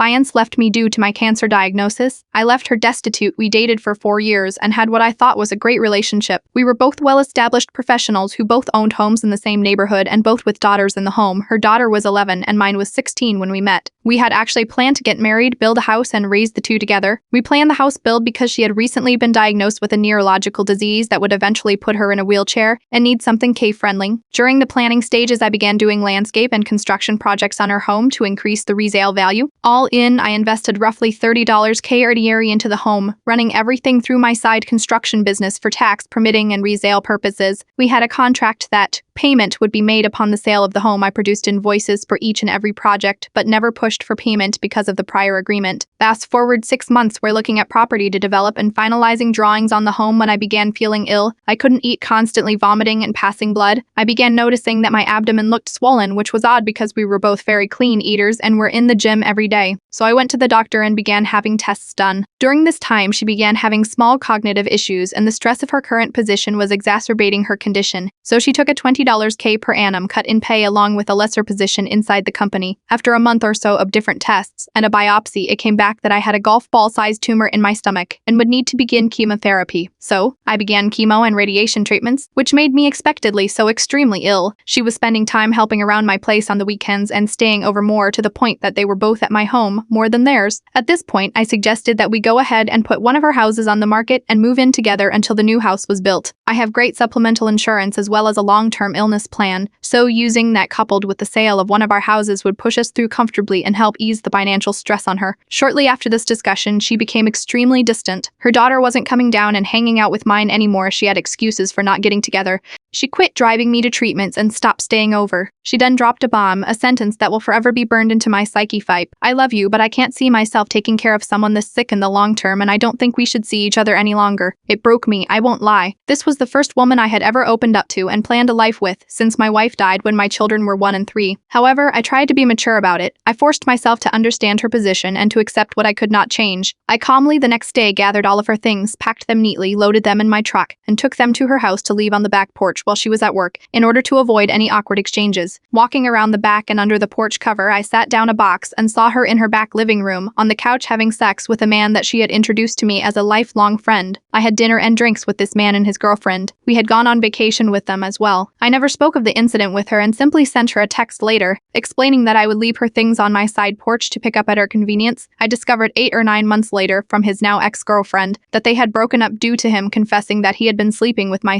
Fiance left me due to my cancer diagnosis. I left her destitute. We dated for 4 years and had what I thought was a great relationship. We were both well-established professionals who both owned homes in the same neighborhood and both with daughters in the home. Her daughter was 11 and mine was 16 when we met. We had actually planned to get married, build a house, and raise the two together. We planned the house build because she had recently been diagnosed with a neurological disease that would eventually put her in a wheelchair and need something cave-friendly. During the planning stages, I began doing landscape and construction projects on her home to increase the resale value. All in, I invested roughly $30K a year into the home, running everything through my side construction business for tax, permitting, and resale purposes. We had a contract that payment would be made upon the sale of the home. I produced invoices for each and every project, but never pushed for payment because of the prior agreement. Fast forward 6 months, we're looking at property to develop and finalizing drawings on the home when I began feeling ill. I couldn't eat, constantly vomiting and passing blood. I began noticing that my abdomen looked swollen, which was odd because we were both very clean eaters and were in the gym every day. So I went to the doctor and began having tests done. During this time, she began having small cognitive issues, and the stress of her current position was exacerbating her condition. So she took a $20K per annum cut in pay along with a lesser position inside the company. After a month or so of different tests and a biopsy, it came back that I had a golf ball-sized tumor in my stomach and would need to begin chemotherapy. So I began chemo and radiation treatments, which made me expectedly so extremely ill. She was spending time helping around my place on the weekends and staying over more, to the point that they were both at my home more than theirs. At this point, I suggested that we go ahead and put one of our houses on the market and move in together until the new house was built. I have great supplemental insurance as well as a long-term illness plan, so using that coupled with the sale of one of our houses would push us through comfortably and help ease the financial stress on her. Shortly after this discussion, she became extremely distant. Her daughter wasn't coming down and hanging out with mine anymore. She had excuses for not getting together. She quit driving me to treatments and stopped staying over. She then dropped a bomb, a sentence that will forever be burned into my psyche. Fipe, I love you, but I can't see myself taking care of someone this sick in the long term, and I don't think we should see each other any longer. It broke me, I won't lie. This was the first woman I had ever opened up to and planned a life with since my wife died when my children were 1 and 3. However, I tried to be mature about it. I forced myself to understand her position and to accept what I could not change. I calmly the next day gathered all of her things, packed them neatly, loaded them in my truck, and took them to her house to leave on the back porch while she was at work, in order to avoid any awkward exchanges. Walking around the back and under the porch cover, I sat down a box and saw her in her back living room, on the couch having sex with a man that she had introduced to me as a lifelong friend. I had dinner and drinks with this man and his girlfriend. We had gone on vacation with them as well. I never spoke of the incident with her and simply sent her a text later, explaining that I would leave her things on my side porch to pick up at her convenience. I discovered 8 or 9 months later from his now ex-girlfriend that they had broken up due to him confessing that he had been sleeping with my